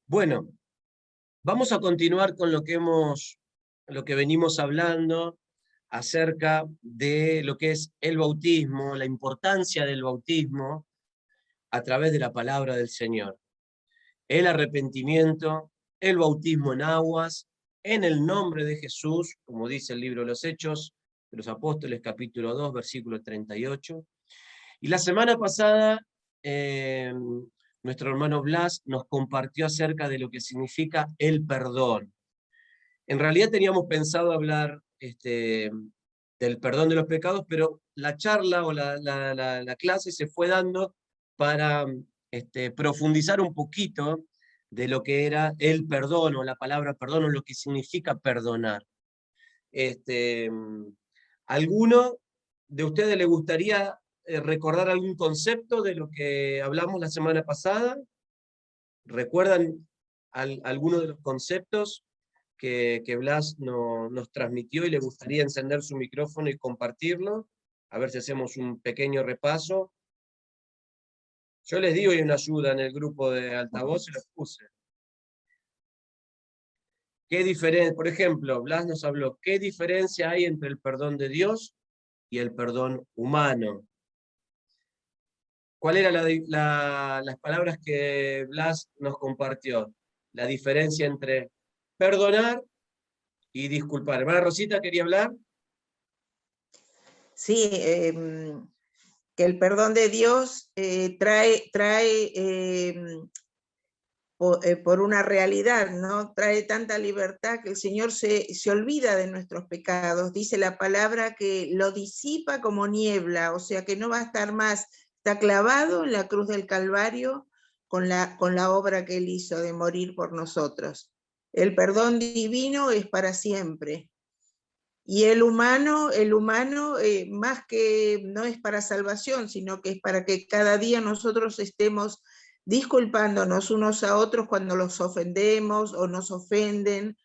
Bueno, vamos a continuar con lo que venimos hablando acerca de lo que es el bautismo, la importancia del bautismo a través de la palabra del Señor. El arrepentimiento, el bautismo en aguas, en el nombre de Jesús, como dice el libro de los Hechos de los Apóstoles, capítulo 2, versículo 38. Y la semana pasada, nuestro hermano Blas nos compartió acerca de lo que significa el perdón. En realidad teníamos pensado hablar del perdón de los pecados, pero la charla o la clase se fue dando para profundizar un poquito de lo que era el perdón o la palabra perdón o lo que significa perdonar. ¿Alguno de ustedes le gustaría recordar algún concepto de lo que hablamos la semana pasada? ¿Recuerdan alguno de los conceptos que Blas nos transmitió y le gustaría encender su micrófono y compartirlo? A ver si hacemos un pequeño repaso. Yo les digo, hay una ayuda en el grupo de altavoz, se los puse. ¿Qué diferencia? Por ejemplo, Blas nos habló, ¿qué diferencia hay entre el perdón de Dios y el perdón humano? ¿Cuál era las palabras que Blas nos compartió? La diferencia entre perdonar y disculpar. Hermana Rosita, ¿quería hablar? Sí, que el perdón de Dios trae por una realidad, ¿no? Trae tanta libertad que el Señor se olvida de nuestros pecados. Dice la palabra que lo disipa como niebla, o sea que no va a estar más, está clavado en la cruz del Calvario con la obra que Él hizo de morir por nosotros. El perdón divino es para siempre. Y el humano más que no es para salvación, sino que es para que cada día nosotros estemos disculpándonos unos a otros cuando los ofendemos o nos ofenden.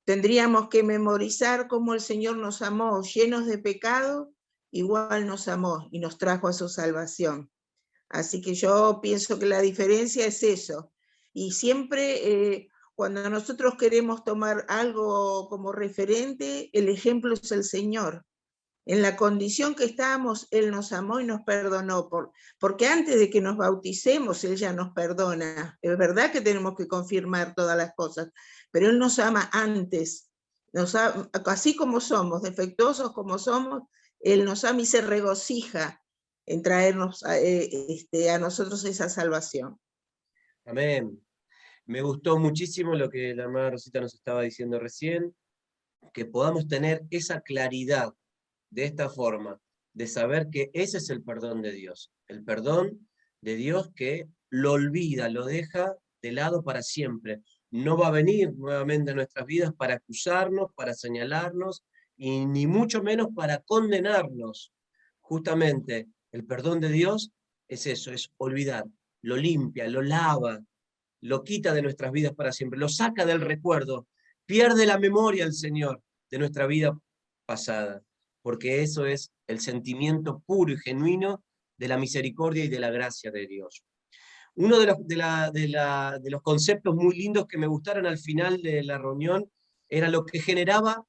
Tendríamos que memorizar cómo el Señor nos amó, llenos de pecado, igual nos amó y nos trajo a su salvación. Así que yo pienso que la diferencia es eso. Y siempre cuando nosotros queremos tomar algo como referente, el ejemplo es el Señor. En la condición que estábamos, Él nos amó y nos perdonó, porque antes de que nos bauticemos, Él ya nos perdona. Es verdad que tenemos que confirmar todas las cosas, pero Él nos ama antes. Así como somos, defectuosos como somos, Él nos ama y se regocija en traernos a nosotros esa salvación. Amén. Me gustó muchísimo lo que la hermana Rosita nos estaba diciendo recién, que podamos tener esa claridad de esta forma, de saber que ese es el perdón de Dios. El perdón de Dios que lo olvida, lo deja de lado para siempre. No va a venir nuevamente a nuestras vidas para acusarnos, para señalarnos, y ni mucho menos para condenarnos. Justamente el perdón de Dios es eso, es olvidar, lo limpia, lo lava, lo quita de nuestras vidas para siempre, lo saca del recuerdo, pierde la memoria el Señor de nuestra vida pasada, porque eso es el sentimiento puro y genuino de la misericordia y de la gracia de Dios. Uno de los conceptos muy lindos que me gustaron al final de la reunión era lo que generaba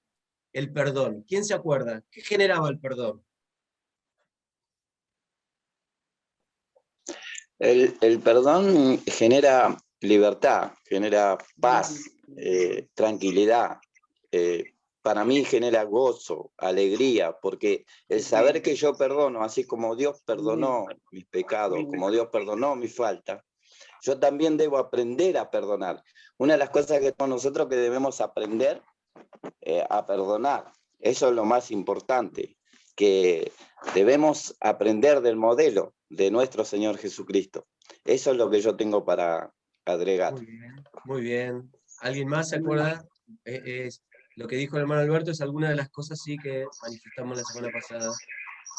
el perdón. ¿Quién se acuerda? ¿Qué generaba el perdón? El perdón genera libertad, genera paz, tranquilidad. Para mí genera gozo, alegría, porque el saber que yo perdono, así como Dios perdonó mis pecados, como Dios perdonó mi falta, yo también debo aprender a perdonar. Una de las cosas que nosotros que debemos aprender a perdonar, eso es lo más importante, que debemos aprender del modelo de nuestro Señor Jesucristo. Eso es lo que yo tengo para agregar. Muy bien, muy bien. ¿Alguien más se acuerda? Lo que dijo el hermano Alberto es alguna de las cosas sí que manifestamos la semana pasada.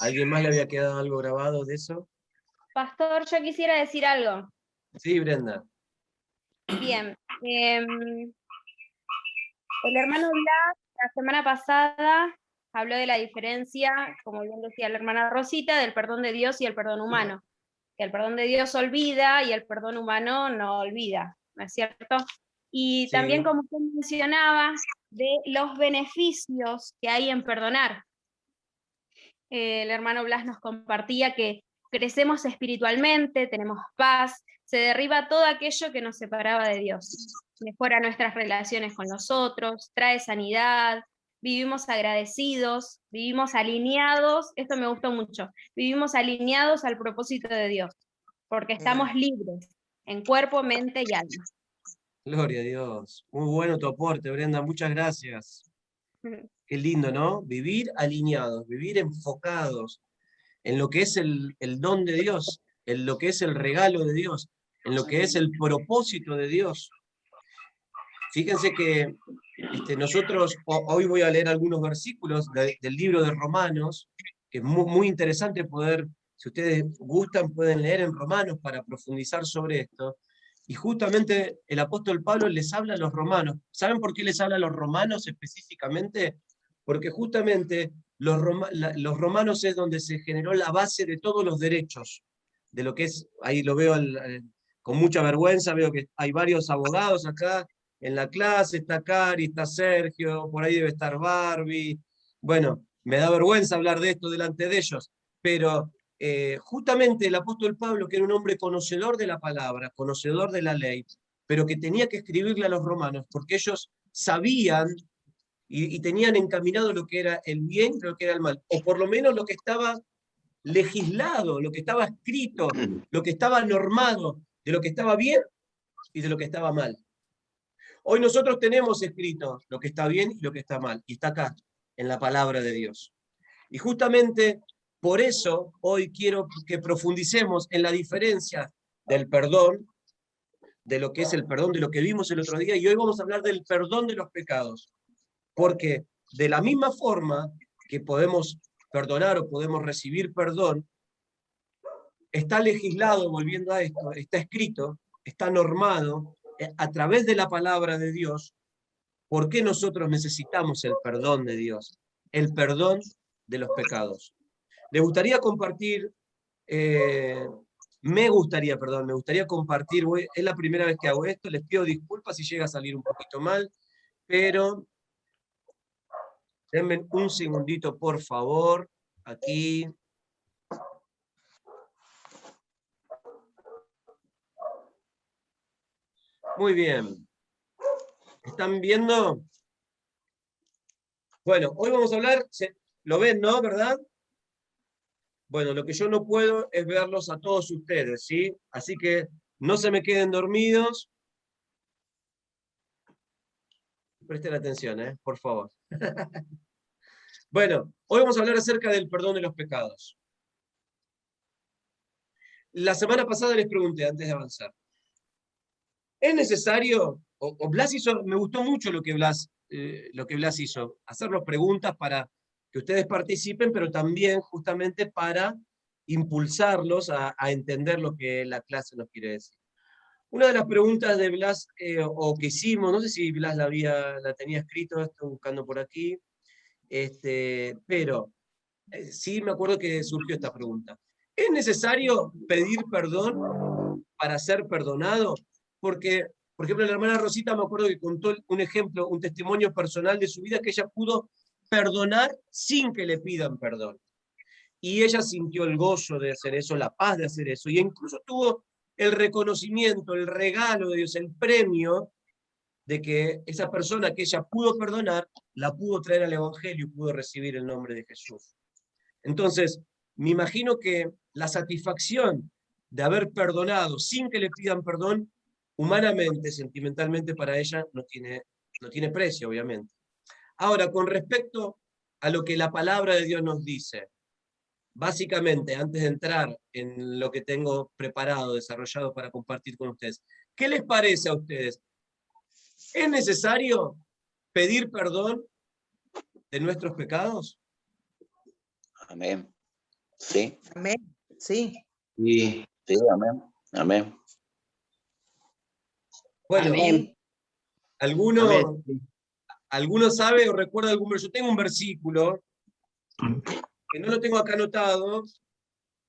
¿A alguien más le había quedado algo grabado de eso? Pastor, yo quisiera decir algo. Sí, Brenda. Bien. El hermano Blas, la semana pasada, habló de la diferencia, como bien decía la hermana Rosita, del perdón de Dios y el perdón humano. Que el perdón de Dios olvida y el perdón humano no olvida. ¿no es cierto? Y Sí. también, como usted mencionaba, de los beneficios que hay en perdonar. El hermano Blas nos compartía que crecemos espiritualmente, tenemos paz, se derriba todo aquello que nos separaba de Dios, mejora nuestras relaciones con los otros, trae sanidad, vivimos agradecidos, vivimos alineados, esto me gustó mucho, vivimos alineados al propósito de Dios, porque estamos libres en cuerpo, mente y alma. Gloria a Dios. Muy bueno tu aporte, Brenda, muchas gracias. Qué lindo, ¿no? Vivir alineados, vivir enfocados en lo que es el don de Dios, en lo que es el regalo de Dios, en lo que es el propósito de Dios. Fíjense que nosotros, hoy voy a leer algunos versículos del libro de Romanos, que es muy interesante poder, si ustedes gustan, pueden leer en Romanos para profundizar sobre esto. Y justamente el apóstol Pablo les habla a los romanos. ¿Saben por qué les habla a los romanos específicamente? Porque justamente los romanos es donde se generó la base de todos los derechos, de lo que es, ahí lo veo con mucha vergüenza, veo que hay varios abogados acá en la clase, está Cari, está Sergio, por ahí debe estar Barbie. Bueno, me da vergüenza hablar de esto delante de ellos, pero justamente el apóstol Pablo, que era un hombre conocedor de la palabra, conocedor de la ley, pero que tenía que escribirle a los romanos, porque ellos sabían y tenían encaminado lo que era el bien y lo que era el mal, o por lo menos lo que estaba legislado, lo que estaba escrito, lo que estaba normado, de lo que estaba bien y de lo que estaba mal. Hoy nosotros tenemos escrito lo que está bien y lo que está mal, y está acá, en la palabra de Dios. Y justamente por eso hoy quiero que profundicemos en la diferencia del perdón, de lo que es el perdón, de lo que vimos el otro día, y hoy vamos a hablar del perdón de los pecados. Porque de la misma forma que podemos perdonar o podemos recibir perdón, está legislado, volviendo a esto, está escrito, está normado a través de la palabra de Dios, por qué nosotros necesitamos el perdón de Dios, el perdón de los pecados. Les gustaría compartir, me gustaría compartir, es la primera vez que hago esto, les pido disculpas si llega a salir un poquito mal, pero denme un segundito, por favor, aquí. Muy bien. ¿Están viendo? Bueno, hoy vamos a hablar, ¿lo ven, no? ¿Verdad? Bueno, lo que yo no puedo es verlos a todos ustedes, ¿sí? Así que no se me queden dormidos. Presten atención, por favor. Bueno, hoy vamos a hablar acerca del perdón de los pecados. La semana pasada les pregunté, antes de avanzar, ¿es necesario, o Blas hizo, me gustó mucho lo que Blas hizo, hacernos preguntas para que ustedes participen, pero también justamente para impulsarlos a entender lo que la clase nos quiere decir. Una de las preguntas de Blas, o que hicimos, no sé si Blas la tenía escrito, estoy buscando por aquí, pero sí me acuerdo que surgió esta pregunta. ¿Es necesario pedir perdón para ser perdonado? Porque, por ejemplo, la hermana Rosita me acuerdo que contó un ejemplo, un testimonio personal de su vida, que ella pudo perdonar sin que le pidan perdón. Y ella sintió el gozo de hacer eso, la paz de hacer eso, y incluso tuvo el reconocimiento, el regalo de Dios, el premio de que esa persona que ella pudo perdonar, la pudo traer al Evangelio y pudo recibir el nombre de Jesús. Entonces, me imagino que la satisfacción de haber perdonado sin que le pidan perdón, humanamente, sentimentalmente para ella, no tiene precio, obviamente. Ahora, con respecto a lo que la palabra de Dios nos dice, básicamente, antes de entrar en lo que tengo preparado, desarrollado para compartir con ustedes, ¿qué les parece a ustedes? ¿Es necesario pedir perdón de nuestros pecados? Amén. Sí. Amén. Sí. Sí, sí, amén. Amén. Bueno, Amén. ¿alguno sabe o recuerda algún versículo? Yo tengo un versículo que no lo tengo acá anotado,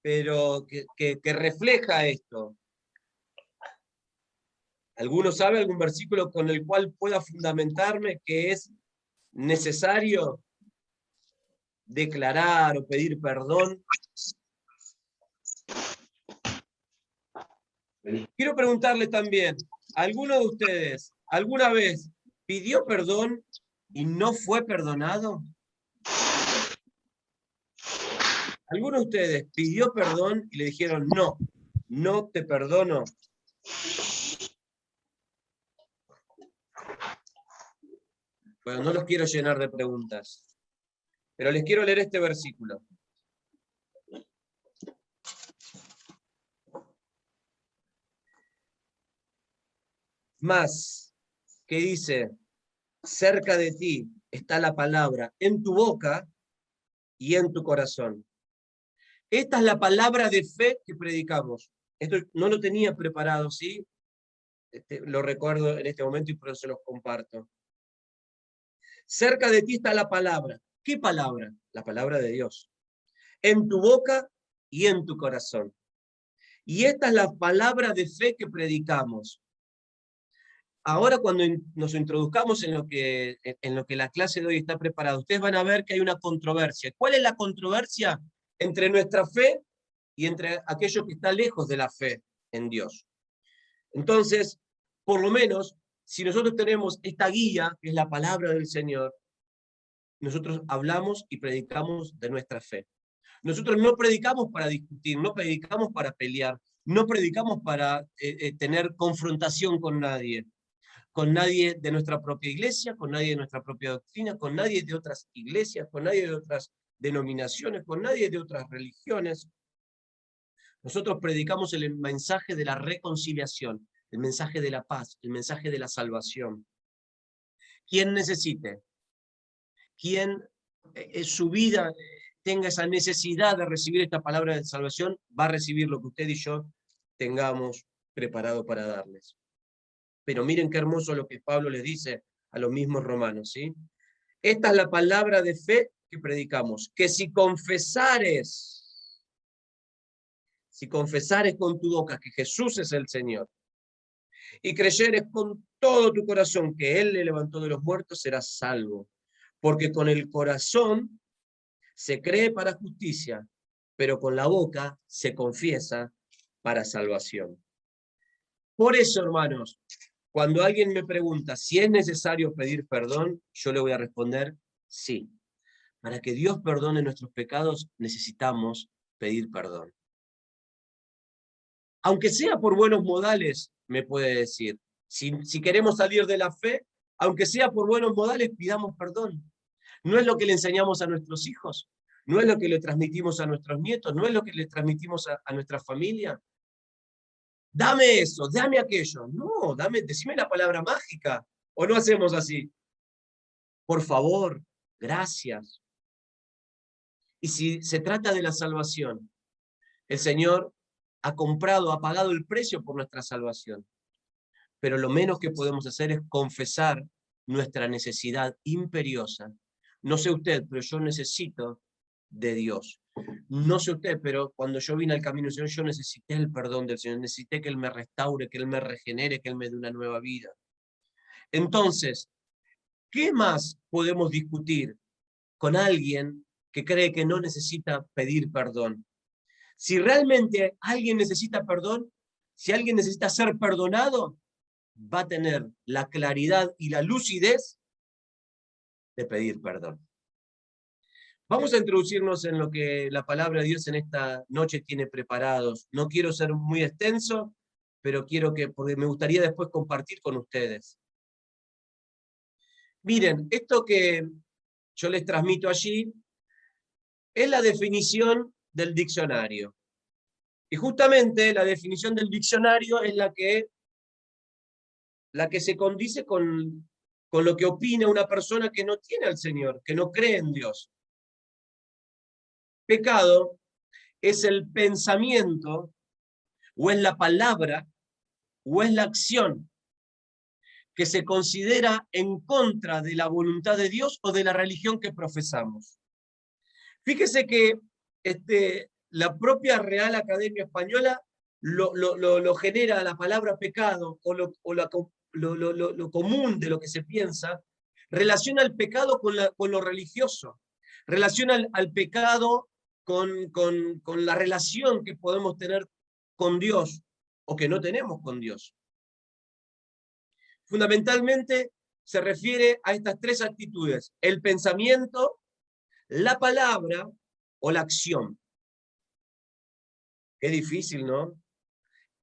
pero que refleja esto. ¿Alguno sabe algún versículo con el cual pueda fundamentarme que es necesario declarar o pedir perdón? Quiero preguntarle también, ¿alguno de ustedes alguna vez pidió perdón y no fue perdonado? ¿Alguno de ustedes pidió perdón y le dijeron, no, no te perdono? Bueno, no los quiero llenar de preguntas, pero les quiero leer este versículo. Más, que dice, cerca de ti está la palabra, en tu boca y en tu corazón. Esta es la palabra de fe que predicamos. Esto no lo tenía preparado, ¿sí? Lo recuerdo en este momento y por eso se los comparto. Cerca de ti está la palabra. ¿Qué palabra? La palabra de Dios. En tu boca y en tu corazón. Y esta es la palabra de fe que predicamos. Ahora cuando nos introduzcamos en lo que la clase de hoy está preparada, ustedes van a ver que hay una controversia. ¿Cuál es la controversia entre nuestra fe y entre aquello que está lejos de la fe en Dios? Entonces, por lo menos, si nosotros tenemos esta guía, que es la palabra del Señor, nosotros hablamos y predicamos de nuestra fe. Nosotros no predicamos para discutir, no predicamos para pelear, no predicamos para tener confrontación con nadie de nuestra propia iglesia, con nadie de nuestra propia doctrina, con nadie de otras iglesias, con nadie de otras denominaciones, con nadie de otras religiones. Nosotros predicamos el mensaje de la reconciliación, el mensaje de la paz, el mensaje de la salvación. Quien necesite, quien en su vida tenga esa necesidad de recibir esta palabra de salvación, va a recibir lo que usted y yo tengamos preparado para darles. Pero miren qué hermoso lo que Pablo les dice a los mismos romanos, ¿sí? Esta es la palabra de fe que predicamos, que si confesares con tu boca que Jesús es el Señor, y creyeres con todo tu corazón que Él le levantó de los muertos, serás salvo. Porque con el corazón se cree para justicia, pero con la boca se confiesa para salvación. Por eso, hermanos, cuando alguien me pregunta si es necesario pedir perdón, yo le voy a responder sí. Para que Dios perdone nuestros pecados, necesitamos pedir perdón. Aunque sea por buenos modales, me puede decir. Si queremos salir de la fe, aunque sea por buenos modales, pidamos perdón. No es lo que le enseñamos a nuestros hijos, no es lo que le transmitimos a nuestros nietos, no es lo que le transmitimos a nuestra familia. Dame eso, dame aquello. No, decime la palabra mágica. ¿O no hacemos así? Por favor, gracias. Y si se trata de la salvación, el Señor ha pagado el precio por nuestra salvación. Pero lo menos que podemos hacer es confesar nuestra necesidad imperiosa. No sé usted, pero yo necesito de Dios. No sé usted, pero cuando yo vine al camino del Señor, yo necesité el perdón del Señor, necesité que Él me restaure, que Él me regenere, que Él me dé una nueva vida. Entonces, ¿qué más podemos discutir con alguien que cree que no necesita pedir perdón? Si realmente alguien necesita perdón, si alguien necesita ser perdonado, va a tener la claridad y la lucidez de pedir perdón. Vamos a introducirnos en lo que la palabra de Dios en esta noche tiene preparados. No quiero ser muy extenso, pero porque me gustaría después compartir con ustedes. Miren, esto que yo les transmito allí es la definición del diccionario. Y justamente la definición del diccionario es la que se condice con lo que opina una persona que no tiene al Señor, que no cree en Dios. Pecado es el pensamiento, o es la palabra, o es la acción que se considera en contra de la voluntad de Dios o de la religión que profesamos. Fíjese que la propia Real Academia Española lo genera la palabra pecado, o lo común de lo que se piensa, relaciona el pecado con lo religioso, relaciona al pecado con la relación que podemos tener con Dios, o que no tenemos con Dios. Fundamentalmente se refiere a estas tres actitudes: el pensamiento, la palabra o la acción. Qué difícil, ¿no?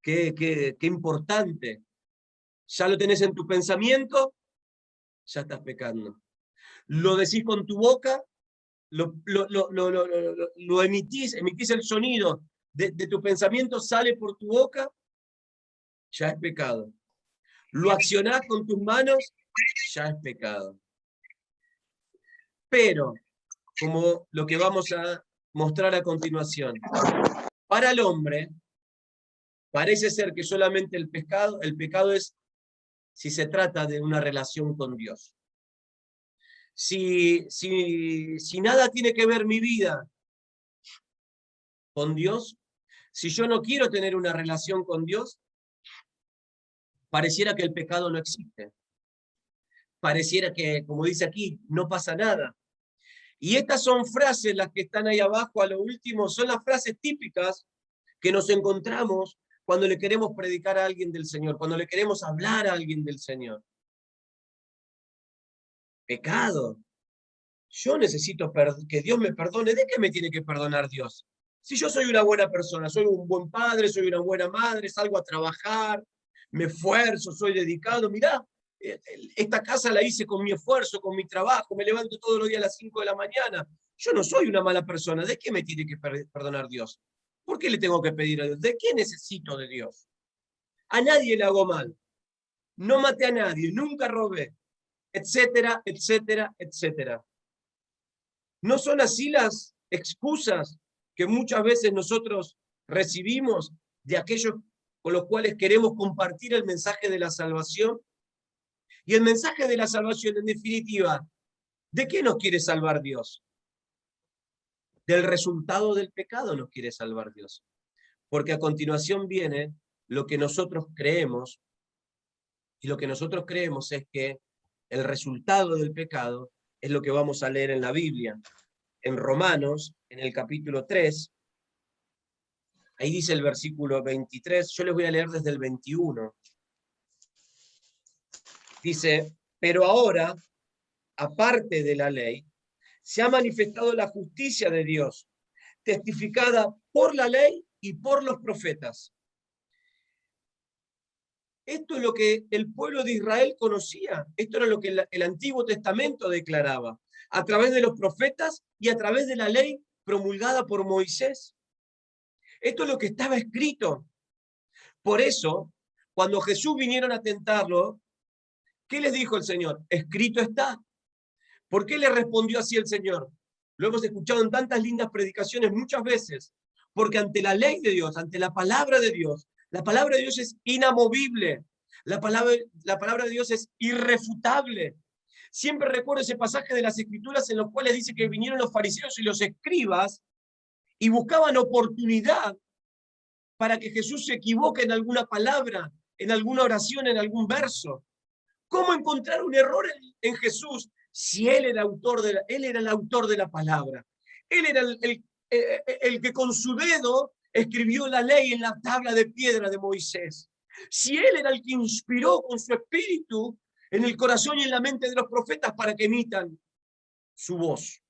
Qué importante. Ya lo tenés en tu pensamiento, ya estás pecando. Lo decís con tu boca, lo emitís el sonido de tu pensamiento, sale por tu boca, ya es pecado. Lo accionás con tus manos, ya es pecado. Pero, como lo que vamos a mostrar a continuación, para el hombre, parece ser que solamente el pecado es si se trata de una relación con Dios. Si nada tiene que ver mi vida con Dios, si yo no quiero tener una relación con Dios, pareciera que el pecado no existe. Pareciera que, como dice aquí, no pasa nada. Y estas son frases, las que están ahí abajo a lo último, son las frases típicas que nos encontramos cuando le queremos predicar a alguien del Señor, cuando le queremos hablar a alguien del Señor. Pecado. Yo necesito que Dios me perdone. ¿De qué me tiene que perdonar Dios? Si yo soy una buena persona, soy un buen padre, soy una buena madre, salgo a trabajar, me esfuerzo, soy dedicado. Mirá, esta casa la hice con mi esfuerzo, con mi trabajo, me levanto todos los días a las 5 de la mañana. Yo no soy una mala persona. ¿De qué me tiene que perdonar Dios? ¿Por qué le tengo que pedir a Dios? ¿De qué necesito de Dios? A nadie le hago mal. No maté a nadie, nunca robé, etcétera, etcétera, etcétera. ¿No son así las excusas que muchas veces nosotros recibimos de aquellos con los cuales queremos compartir el mensaje de la salvación? Y el mensaje de la salvación, en definitiva, ¿de qué nos quiere salvar Dios? Del resultado del pecado nos quiere salvar Dios. Porque a continuación viene lo que nosotros creemos, y lo que nosotros creemos es que el resultado del pecado es lo que vamos a leer en la Biblia. En Romanos, en el capítulo 3, ahí dice el versículo 23, yo les voy a leer desde el 21. Dice, pero ahora, aparte de la ley, se ha manifestado la justicia de Dios, testificada por la ley y por los profetas. Esto es lo que el pueblo de Israel conocía, esto era lo que el Antiguo Testamento declaraba, a través de los profetas y a través de la ley promulgada por Moisés. Esto es lo que estaba escrito. Por eso, cuando Jesús vinieron a tentarlo, ¿qué les dijo el Señor? Escrito está. ¿Por qué le respondió así el Señor? Lo hemos escuchado en tantas lindas predicaciones muchas veces. Porque ante la ley de Dios, ante la palabra de Dios es inamovible. La palabra de Dios es irrefutable. Siempre recuerdo ese pasaje de las Escrituras en los cuales dice que vinieron los fariseos y los escribas y buscaban oportunidad para que Jesús se equivoque en alguna palabra, en alguna oración, en algún verso. ¿Cómo encontrar un error en Jesús si Él era el autor de la palabra? Él era el que con su dedo escribió la ley en la tabla de piedra de Moisés. Si Él era el que inspiró con su espíritu en el corazón y en la mente de los profetas para que emitan su voz.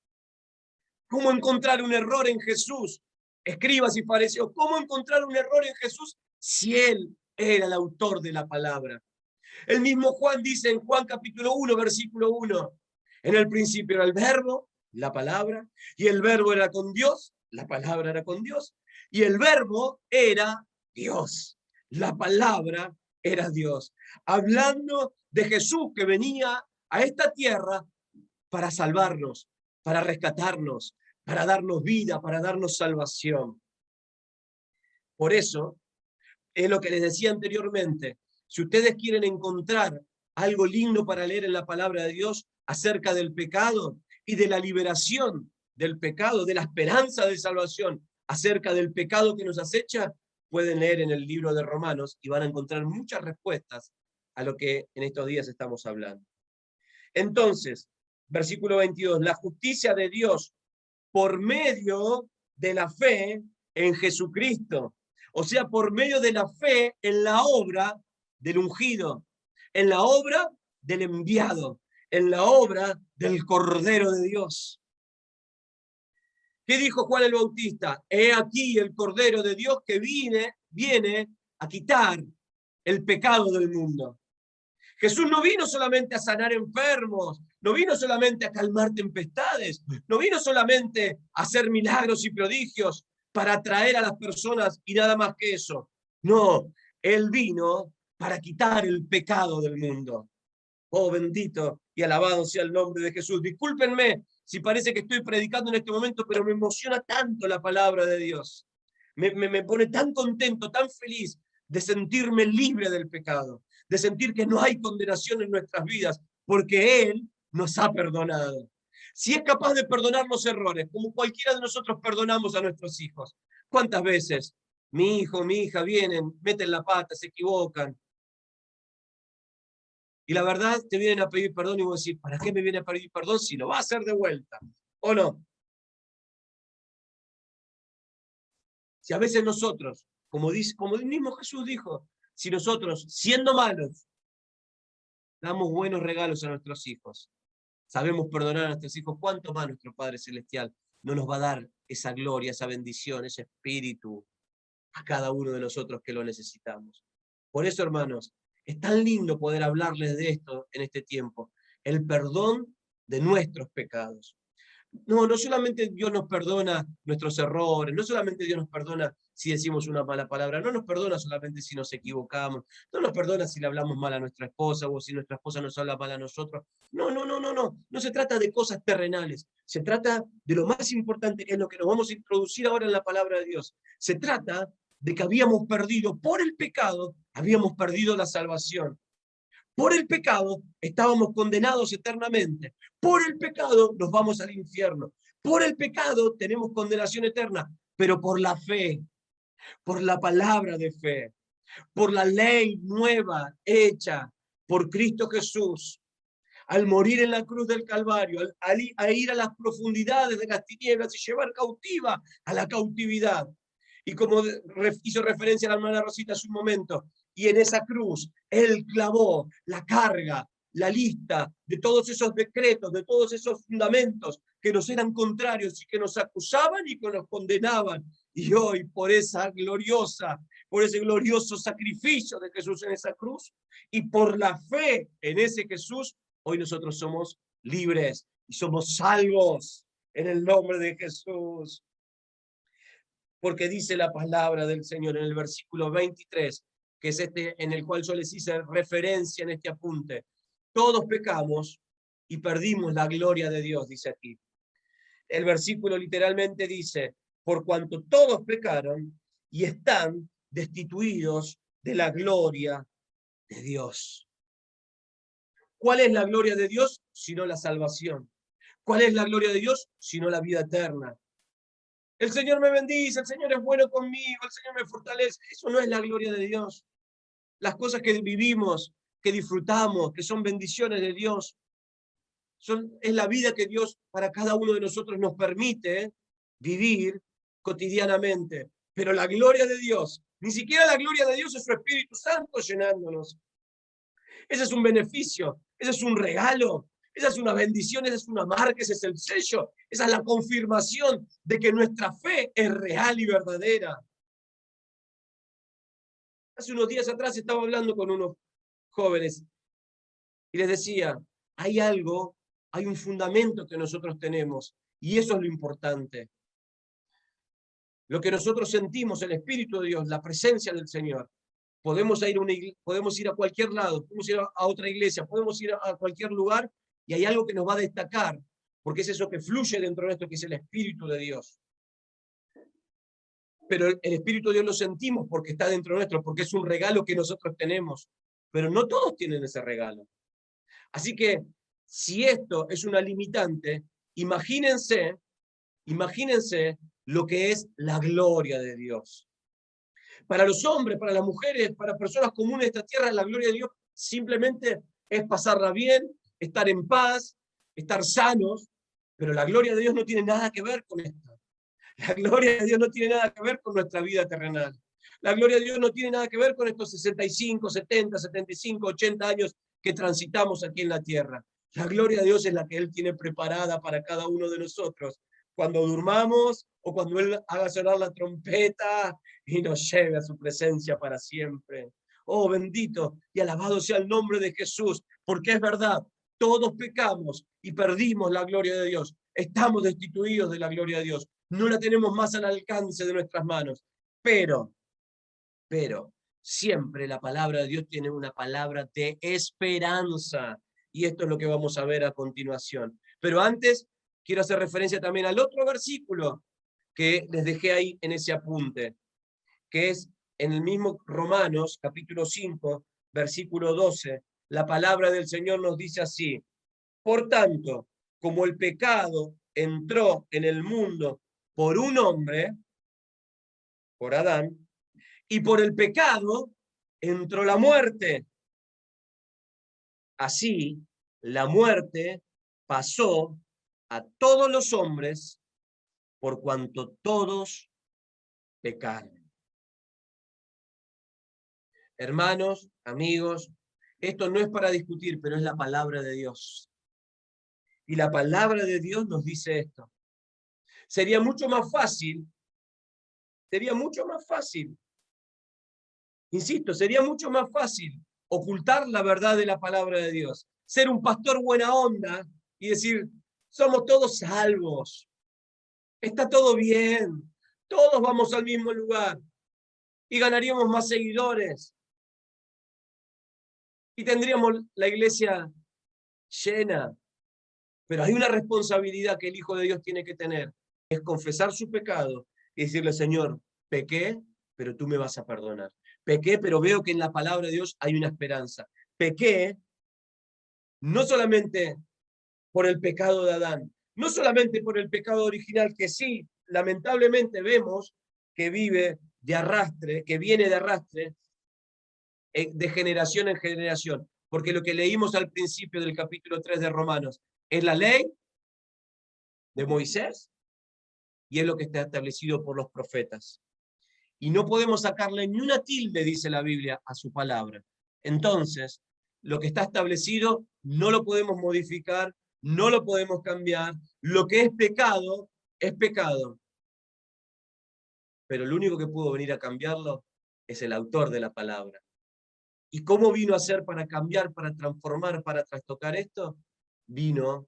¿Cómo encontrar un error en Jesús? Escribas y fariseos, ¿cómo encontrar un error en Jesús si Él era el autor de la palabra? El mismo Juan dice en Juan capítulo 1, versículo 1, en el principio era el verbo, la palabra, y el verbo era con Dios, la palabra era con Dios, y el verbo era Dios, la palabra era Dios. Hablando de Jesús que venía a esta tierra para salvarnos, para rescatarnos, para darnos vida, para darnos salvación. Por eso, es lo que les decía anteriormente, si ustedes quieren encontrar algo lindo para leer en la palabra de Dios acerca del pecado y de la liberación del pecado, de la esperanza de salvación acerca del pecado que nos acecha, pueden leer en el libro de Romanos y van a encontrar muchas respuestas a lo que en estos días estamos hablando. Entonces, versículo 22, la justicia de Dios por medio de la fe en Jesucristo. O sea, por medio de la fe en la obra del ungido, en la obra del enviado, en la obra del Cordero de Dios. ¿Qué dijo Juan el Bautista? He aquí el Cordero de Dios que viene a quitar el pecado del mundo. Jesús no vino solamente a sanar enfermos, no vino solamente a calmar tempestades, no vino solamente a hacer milagros y prodigios para atraer a las personas y nada más que eso. No, Él vino para quitar el pecado del mundo. Oh, bendito y alabado sea el nombre de Jesús. Discúlpenme si parece que estoy predicando en este momento, pero me emociona tanto la palabra de Dios. Me pone tan contento, tan feliz de sentirme libre del pecado, de sentir que no hay condenación en nuestras vidas, porque Él nos ha perdonado. Si es capaz de perdonar los errores, como cualquiera de nosotros perdonamos a nuestros hijos. ¿Cuántas veces mi hijo, mi hija vienen, meten la pata, se equivocan? Y la verdad te vienen a pedir perdón y vos decís, ¿para qué me viene a pedir perdón si lo va a hacer de vuelta? ¿O no? Si a veces nosotros, como el mismo Jesús dijo, si nosotros, siendo malos, damos buenos regalos a nuestros hijos, sabemos perdonar a nuestros hijos, ¿cuánto más nuestro Padre Celestial no nos va a dar esa gloria, esa bendición, ese espíritu a cada uno de nosotros que lo necesitamos? Por eso, hermanos, es tan lindo poder hablarles de esto en este tiempo, el perdón de nuestros pecados. No solamente Dios nos perdona nuestros errores, no solamente Dios nos perdona si decimos una mala palabra, no nos perdona solamente si nos equivocamos, no nos perdona si le hablamos mal a nuestra esposa o si nuestra esposa nos habla mal a nosotros. No se trata de cosas terrenales, se trata de lo más importante, que es lo que nos vamos a introducir ahora en la palabra de Dios. Se trata de que habíamos perdido, por el pecado, habíamos perdido la salvación. Por el pecado estábamos condenados eternamente. Por el pecado nos vamos al infierno. Por el pecado tenemos condenación eterna. Pero por la fe, por la palabra de fe, por la ley nueva hecha por Cristo Jesús, al morir en la cruz del Calvario, a ir a las profundidades de las tinieblas y llevar cautiva a la cautividad. Y como hizo referencia la hermana Rosita hace un momento, y en esa cruz Él clavó la carga, la lista de todos esos decretos, de todos esos fundamentos que nos eran contrarios y que nos acusaban y que nos condenaban. Y hoy, por ese glorioso sacrificio de Jesús en esa cruz, y por la fe en ese Jesús, hoy nosotros somos libres y somos salvos en el nombre de Jesús. Porque dice la palabra del Señor en el versículo 23, que es este en el cual yo les hice referencia en este apunte. Todos pecamos y perdimos la gloria de Dios, dice aquí. El versículo literalmente dice, por cuanto todos pecaron y están destituidos de la gloria de Dios. ¿Cuál es la gloria de Dios? Sino la salvación. ¿Cuál es la gloria de Dios? Sino la vida eterna. El Señor me bendice, el Señor es bueno conmigo, el Señor me fortalece. Eso no es la gloria de Dios. Las cosas que vivimos, que disfrutamos, que son bendiciones de Dios, es la vida que Dios para cada uno de nosotros nos permite vivir cotidianamente. Pero la gloria de Dios, ni siquiera la gloria de Dios es su Espíritu Santo llenándonos. Ese es un beneficio, ese es un regalo. Esa es una bendición, esa es una marca, ese es el sello, esa es la confirmación de que nuestra fe es real y verdadera. Hace unos días atrás estaba hablando con unos jóvenes y les decía, hay un fundamento que nosotros tenemos y eso es lo importante. Lo que nosotros sentimos, el Espíritu de Dios, la presencia del Señor. Podemos ir a cualquier lado, podemos ir a otra iglesia, podemos ir a cualquier lugar y hay algo que nos va a destacar, porque es eso que fluye dentro de nuestro, que es el Espíritu de Dios. Pero el Espíritu de Dios lo sentimos porque está dentro nuestro, porque es un regalo que nosotros tenemos. Pero no todos tienen ese regalo. Así que, si esto es una limitante, imagínense lo que es la gloria de Dios. Para los hombres, para las mujeres, para personas comunes de esta tierra, la gloria de Dios simplemente es pasarla bien, estar en paz, estar sanos, pero la gloria de Dios no tiene nada que ver con esto. La gloria de Dios no tiene nada que ver con nuestra vida terrenal. La gloria de Dios no tiene nada que ver con estos 65, 70, 75, 80 años que transitamos aquí en la tierra. La gloria de Dios es la que Él tiene preparada para cada uno de nosotros. Cuando durmamos o cuando Él haga sonar la trompeta y nos lleve a su presencia para siempre. Oh, bendito y alabado sea el nombre de Jesús, porque es verdad, todos pecamos y perdimos la gloria de Dios. Estamos destituidos de la gloria de Dios. No la tenemos más al alcance de nuestras manos. Pero, siempre la palabra de Dios tiene una palabra de esperanza. Y esto es lo que vamos a ver a continuación. Pero antes, quiero hacer referencia también al otro versículo que les dejé ahí en ese apunte, que es en el mismo Romanos, capítulo 5, versículo 12. La palabra del Señor nos dice así: por tanto, como el pecado entró en el mundo por un hombre, por Adán, y por el pecado entró la muerte. Así, la muerte pasó a todos los hombres por cuanto todos pecaron. Hermanos, amigos, esto no es para discutir, pero es la palabra de Dios. Y la palabra de Dios nos dice esto. Sería mucho más fácil, insisto, sería mucho más fácil ocultar la verdad de la palabra de Dios, ser un pastor buena onda y decir, somos todos salvos, está todo bien, todos vamos al mismo lugar y ganaríamos más seguidores y tendríamos la iglesia llena. Pero hay una responsabilidad que el Hijo de Dios tiene que tener, es confesar su pecado y decirle, Señor, pequé, pero tú me vas a perdonar. Pequé, pero veo que en la palabra de Dios hay una esperanza. Pequé no solamente por el pecado de Adán, no solamente por el pecado original, que sí, lamentablemente vemos que vive de arrastre, que viene de arrastre, de generación en generación. Porque lo que leímos al principio del capítulo 3 de Romanos es la ley de Moisés y es lo que está establecido por los profetas. Y no podemos sacarle ni una tilde, dice la Biblia, a su palabra. Entonces, lo que está establecido no lo podemos modificar, no lo podemos cambiar. Lo que es pecado, es pecado. Pero el único que pudo venir a cambiarlo es el autor de la palabra. ¿Y cómo vino a ser para cambiar, para transformar, para trastocar esto? Vino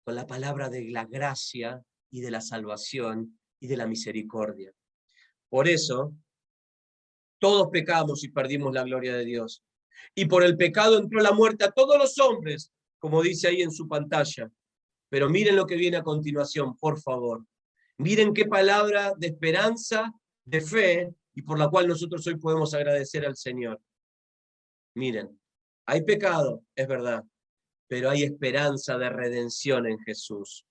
con la palabra de la gracia y de la salvación y de la misericordia. Por eso, todos pecamos y perdimos la gloria de Dios. Y por el pecado entró la muerte a todos los hombres, como dice ahí en su pantalla. Pero miren lo que viene a continuación, por favor. Miren qué palabra de esperanza, de fe, y por la cual nosotros hoy podemos agradecer al Señor. Miren, hay pecado, es verdad, pero hay esperanza de redención en Jesús.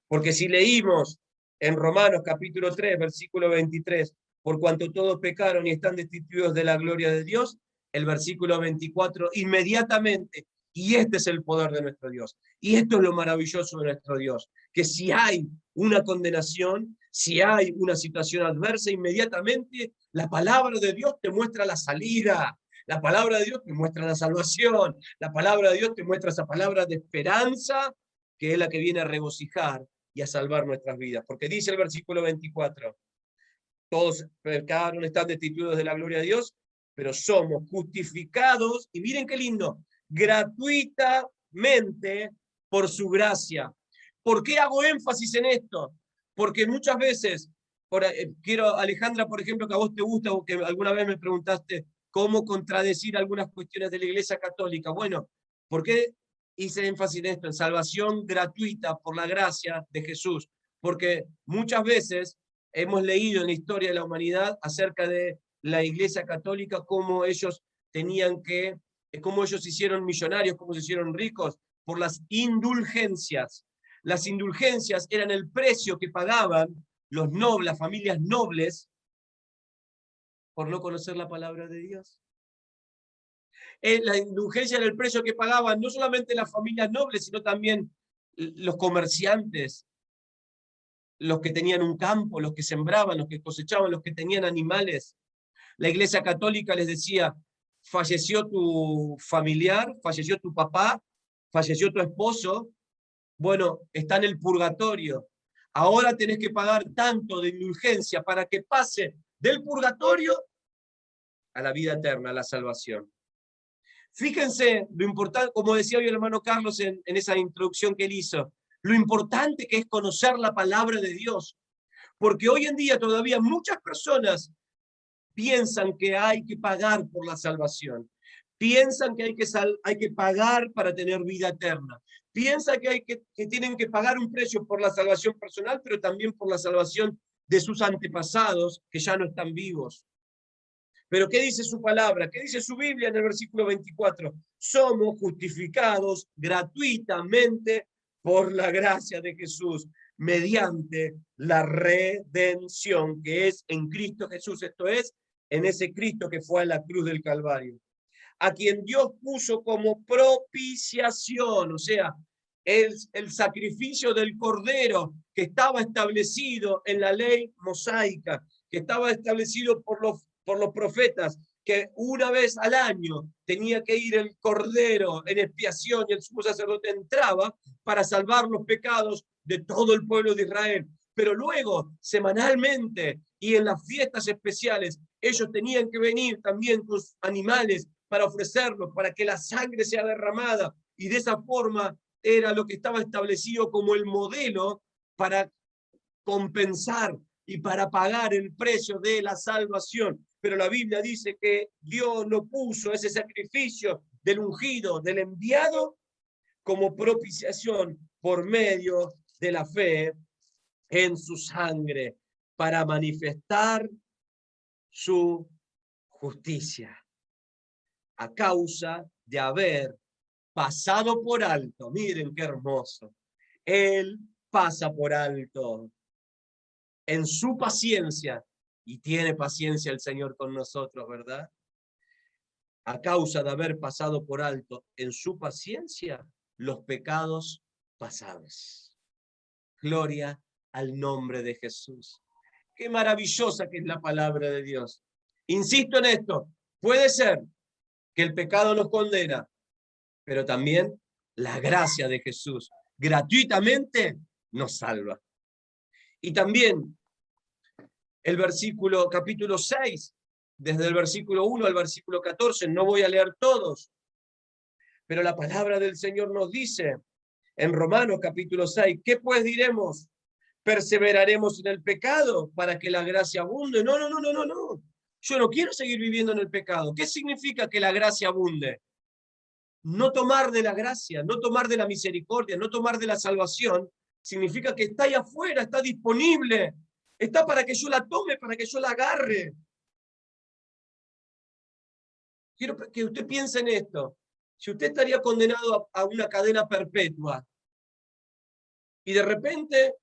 Porque si leímos en Romanos capítulo 3, versículo 23, por cuanto todos pecaron y están destituidos de la gloria de Dios, el versículo 24, inmediatamente, y este es el poder de nuestro Dios, y esto es lo maravilloso de nuestro Dios, que si hay una condenación, si hay una situación adversa, inmediatamente la palabra de Dios te muestra la salida, la palabra de Dios te muestra la salvación, la palabra de Dios te muestra esa palabra de esperanza, que es la que viene a regocijar y a salvar nuestras vidas. Porque dice el versículo 24, todos pecaron, están destituidos de la gloria de Dios, pero somos justificados, y miren qué lindo, gratuitamente por su gracia. ¿Por qué hago énfasis en esto? Porque muchas veces, quiero, Alejandra, por ejemplo, que a vos te gusta, o que alguna vez me preguntaste cómo contradecir algunas cuestiones de la Iglesia Católica. Bueno, ¿por qué hice énfasis en esto? En salvación gratuita por la gracia de Jesús. Porque muchas veces hemos leído en la historia de la humanidad acerca de la Iglesia Católica, cómo ellos cómo ellos se hicieron millonarios, cómo se hicieron ricos, por las indulgencias. Las indulgencias eran el precio que pagaban los nobles, las familias nobles, por no conocer la palabra de Dios. La indulgencia era el precio que pagaban no solamente las familias nobles, sino también los comerciantes, los que tenían un campo, los que sembraban, los que cosechaban, los que tenían animales. La Iglesia Católica les decía, falleció tu familiar, falleció tu papá, falleció tu esposo, bueno, está en el purgatorio. Ahora tenés que pagar tanto de indulgencia para que pase del purgatorio a la vida eterna, a la salvación. Fíjense lo importante, como decía hoy el hermano Carlos en esa introducción que él hizo, lo importante que es conocer la palabra de Dios. Porque hoy en día todavía muchas personas piensan que hay que pagar por la salvación. Piensan que hay que pagar para tener vida eterna. Piensan que tienen que pagar un precio por la salvación personal, pero también por la salvación de sus antepasados que ya no están vivos. Pero ¿qué dice su palabra? ¿Qué dice su Biblia en el versículo 24? Somos justificados gratuitamente por la gracia de Jesús, mediante la redención que es en Cristo Jesús. Esto es, en ese Cristo que fue a la cruz del Calvario. A quien Dios puso como propiciación, o sea, el sacrificio del Cordero que estaba establecido en la ley mosaica, que estaba establecido por los profetas, que una vez al año tenía que ir el Cordero en expiación y el sumo sacerdote entraba para salvar los pecados de todo el pueblo de Israel. Pero luego, semanalmente y en las fiestas especiales, ellos tenían que venir también con sus animales para ofrecerlos, para que la sangre sea derramada, y de esa forma era lo que estaba establecido como el modelo para compensar y para pagar el precio de la salvación. Pero la Biblia dice que Dios no puso ese sacrificio del ungido, del enviado, como propiciación por medio de la fe en su sangre, para manifestar su justicia, a causa de haber pasado por alto. Miren qué hermoso. Él pasa por alto en su paciencia, y tiene paciencia el Señor con nosotros, ¿verdad? A causa de haber pasado por alto en su paciencia los pecados pasados. Gloria al nombre de Jesús. Qué maravillosa que es la palabra de Dios. Insisto en esto, puede ser que el pecado nos condena, pero también la gracia de Jesús gratuitamente nos salva. Y también el versículo, capítulo 6, desde el versículo 1 al versículo 14, no voy a leer todos, pero la palabra del Señor nos dice en Romanos capítulo 6, ¿qué pues diremos? ¿Perseveraremos en el pecado para que la gracia abunde? No. Yo no quiero seguir viviendo en el pecado. ¿Qué significa que la gracia abunde? No tomar de la gracia, no tomar de la misericordia, no tomar de la salvación, significa que está ahí afuera, está disponible, está para que yo la tome, para que yo la agarre. Quiero que usted piense en esto. Si usted estaría condenado a una cadena perpetua, y de repente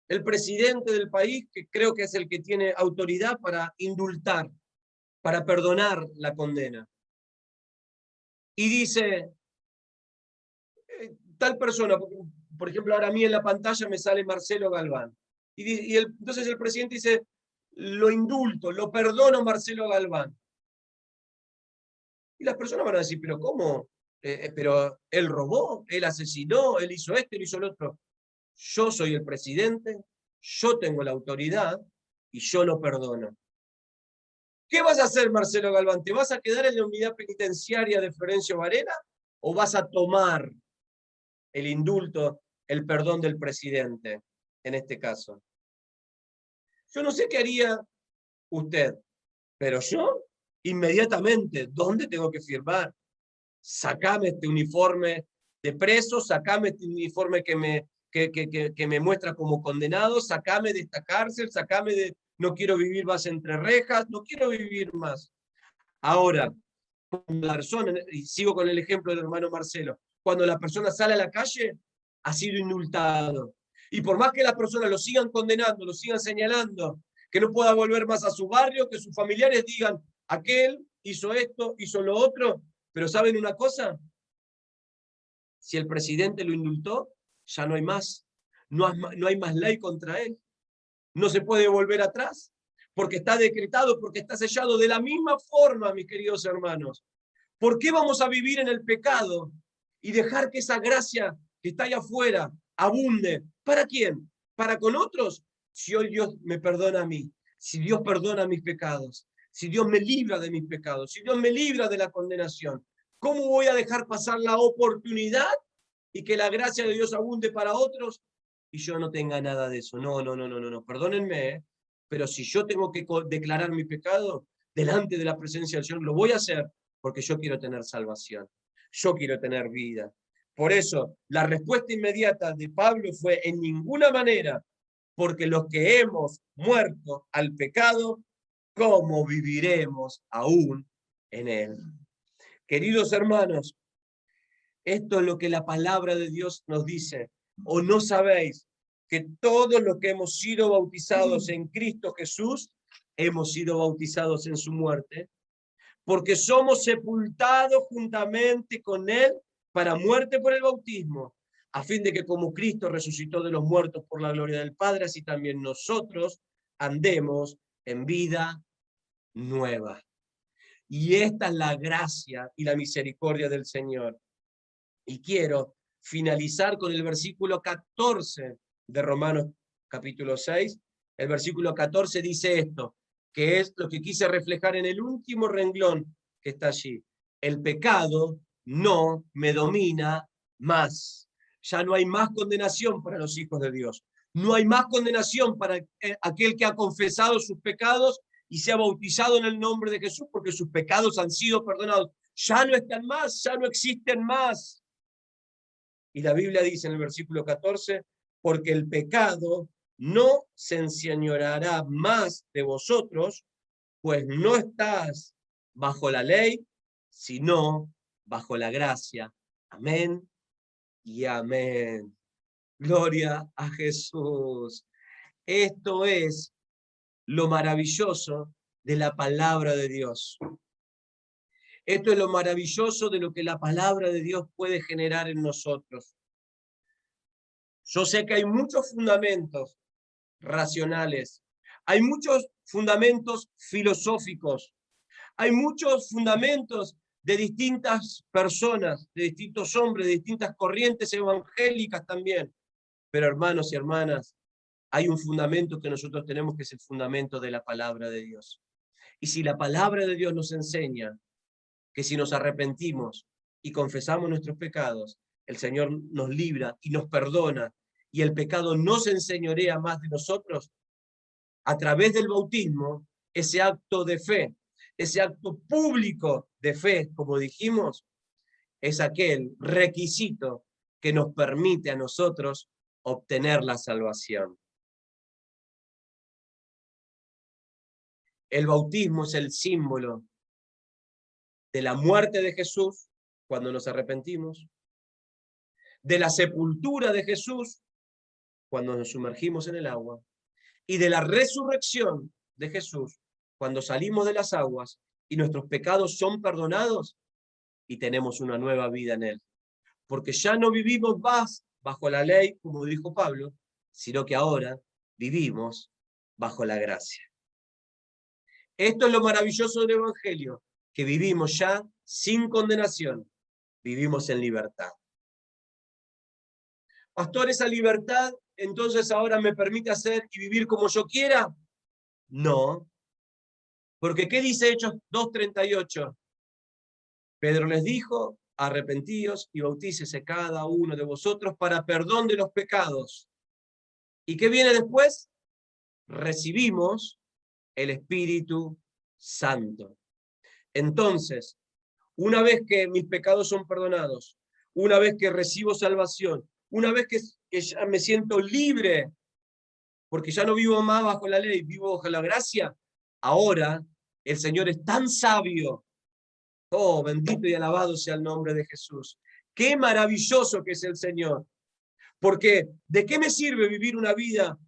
el presidente del país, que creo que es el que tiene autoridad para indultar, para perdonar la condena, y dice, tal persona, por ejemplo, ahora a mí en la pantalla me sale Marcelo Galván, entonces el presidente dice, lo indulto, lo perdono Marcelo Galván. Y las personas van a decir, pero ¿cómo? Pero él robó, él asesinó, él hizo esto, él hizo lo otro. Yo soy el presidente, yo tengo la autoridad y yo lo perdono. ¿Qué vas a hacer, Marcelo Galván? ¿Te vas a quedar en la unidad penitenciaria de Florencio Varela o vas a tomar el indulto, el perdón del presidente, en este caso? Yo no sé qué haría usted, pero yo inmediatamente, ¿dónde tengo que firmar? Sacame este uniforme de preso, sacame este uniforme que me muestra como condenado, sacame de esta cárcel, sacame de... No quiero vivir más entre rejas, no quiero vivir más. Ahora, cuando la persona, y sigo con el ejemplo del hermano Marcelo, cuando la persona sale a la calle, ha sido indultado. Y por más que las personas lo sigan condenando, lo sigan señalando, que no pueda volver más a su barrio, que sus familiares digan, aquel hizo esto, hizo lo otro, pero ¿saben una cosa? Si el presidente lo indultó, ya no hay más. No hay más ley contra él. No se puede volver atrás, porque está decretado, porque está sellado de la misma forma, mis queridos hermanos. ¿Por qué vamos a vivir en el pecado y dejar que esa gracia que está allá afuera abunde? ¿Para quién? ¿Para con otros? Si hoy Dios me perdona a mí, si Dios perdona mis pecados, si Dios me libra de mis pecados, si Dios me libra de la condenación, ¿cómo voy a dejar pasar la oportunidad y que la gracia de Dios abunde para otros y yo no tenga nada de eso? No. Perdónenme, pero si yo tengo que declarar mi pecado delante de la presencia del Señor, lo voy a hacer porque yo quiero tener salvación. Yo quiero tener vida. Por eso, la respuesta inmediata de Pablo fue: en ninguna manera, porque los que hemos muerto al pecado, ¿cómo viviremos aún en él? Queridos hermanos, esto es lo que la palabra de Dios nos dice. ¿O no sabéis que todos los que hemos sido bautizados en Cristo Jesús, hemos sido bautizados en su muerte? Porque somos sepultados juntamente con él para muerte por el bautismo, a fin de que como Cristo resucitó de los muertos por la gloria del Padre, así también nosotros andemos en vida nueva. Y esta es la gracia y la misericordia del Señor. Y quiero finalizar con el versículo 14 de Romanos capítulo 6. El versículo 14 dice esto, que es lo que quise reflejar en el último renglón que está allí. El pecado no me domina más. Ya no hay más condenación para los hijos de Dios. No hay más condenación para aquel que ha confesado sus pecados y se ha bautizado en el nombre de Jesús, porque sus pecados han sido perdonados. Ya no están más, ya no existen más. Y la Biblia dice en el versículo 14, porque el pecado no se enseñoreará más de vosotros, pues no estás bajo la ley, sino bajo la gracia. Amén y amén. Gloria a Jesús. Esto es lo maravilloso de la palabra de Dios. Esto es lo maravilloso de lo que la palabra de Dios puede generar en nosotros. Yo sé que hay muchos fundamentos racionales, hay muchos fundamentos filosóficos, hay muchos fundamentos de distintas personas, de distintos hombres, de distintas corrientes evangélicas también. Pero hermanos y hermanas, hay un fundamento que nosotros tenemos, que es el fundamento de la palabra de Dios. Y si la palabra de Dios nos enseña que si nos arrepentimos y confesamos nuestros pecados, el Señor nos libra y nos perdona, y el pecado no se enseñorea más de nosotros, a través del bautismo, ese acto de fe, ese acto público de fe, como dijimos, es aquel requisito que nos permite a nosotros obtener la salvación. El bautismo es el símbolo de la muerte de Jesús cuando nos arrepentimos, de la sepultura de Jesús cuando nos sumergimos en el agua, y de la resurrección de Jesús cuando salimos de las aguas y nuestros pecados son perdonados y tenemos una nueva vida en él. Porque ya no vivimos más bajo la ley, como dijo Pablo, sino que ahora vivimos bajo la gracia. Esto es lo maravilloso del Evangelio, que vivimos ya sin condenación, vivimos en libertad. Pastor, ¿esa libertad entonces ahora me permite hacer y vivir como yo quiera? No. Porque ¿qué dice Hechos 2:38? Pedro les dijo: arrepentíos y bautícese cada uno de vosotros para perdón de los pecados. ¿Y qué viene después? Recibimos el Espíritu Santo. Entonces, una vez que mis pecados son perdonados, una vez que recibo salvación, una vez que ya me siento libre, porque ya no vivo más bajo la ley, vivo bajo la gracia, ahora el Señor es tan sabio. Oh, bendito y alabado sea el nombre de Jesús. Qué maravilloso que es el Señor. Porque, ¿de qué me sirve vivir una vida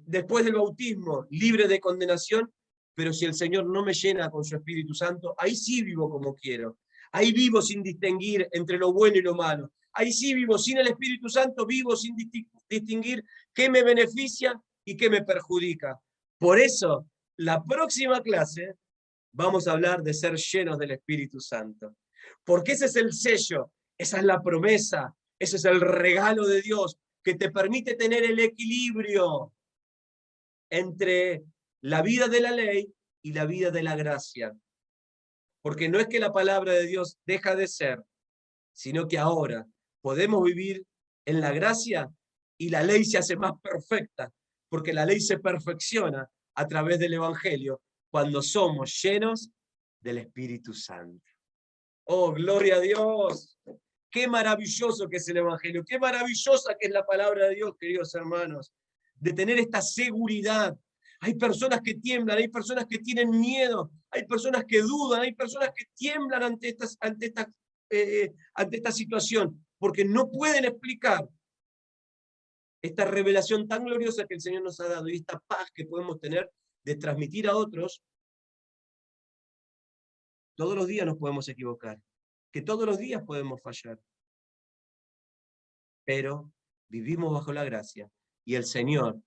después del bautismo, libre de condenación, pero si el Señor no me llena con su Espíritu Santo, ahí sí vivo como quiero. Ahí vivo sin distinguir entre lo bueno y lo malo. Ahí sí vivo sin el Espíritu Santo, vivo sin distinguir qué me beneficia y qué me perjudica. Por eso, la próxima clase vamos a hablar de ser llenos del Espíritu Santo. Porque ese es el sello, esa es la promesa, ese es el regalo de Dios que te permite tener el equilibrio entre la vida de la ley y la vida de la gracia. Porque no es que la palabra de Dios deja de ser, sino que ahora podemos vivir en la gracia y la ley se hace más perfecta, porque la ley se perfecciona a través del Evangelio cuando somos llenos del Espíritu Santo. ¡Oh, gloria a Dios! Qué maravilloso que es el Evangelio, qué maravillosa que es la palabra de Dios, queridos hermanos, de tener esta seguridad. Hay personas que tiemblan, hay personas que tienen miedo, hay personas que dudan, hay personas que tiemblan ante esta situación, porque no pueden explicar esta revelación tan gloriosa que el Señor nos ha dado y esta paz que podemos tener de transmitir a otros. Todos los días nos podemos equivocar, que todos los días podemos fallar, pero vivimos bajo la gracia y el Señor,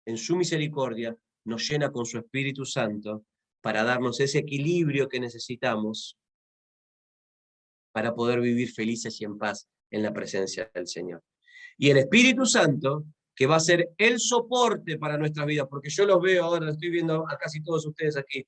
en su misericordia, nos llena con su Espíritu Santo para darnos ese equilibrio que necesitamos para poder vivir felices y en paz en la presencia del Señor. Y el Espíritu Santo, que va a ser el soporte para nuestras vidas, porque yo los veo ahora, estoy viendo a casi todos ustedes aquí,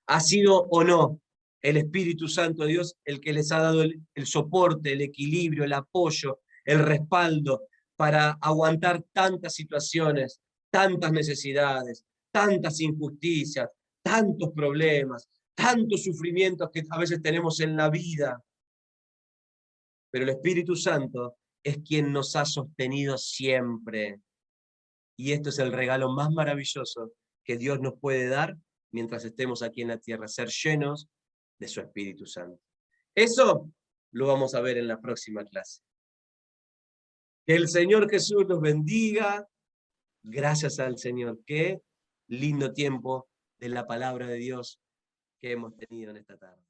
ha sido o no el Espíritu Santo de Dios el que les ha dado el soporte, el equilibrio, el apoyo, el respaldo para aguantar tantas situaciones, tantas necesidades, tantas injusticias, tantos problemas, tantos sufrimientos que a veces tenemos en la vida. Pero el Espíritu Santo es quien nos ha sostenido siempre. Y esto es el regalo más maravilloso que Dios nos puede dar mientras estemos aquí en la tierra, ser llenos de su Espíritu Santo. Eso lo vamos a ver en la próxima clase. Que el Señor Jesús nos bendiga. Gracias al Señor. Qué lindo tiempo de la palabra de Dios que hemos tenido en esta tarde.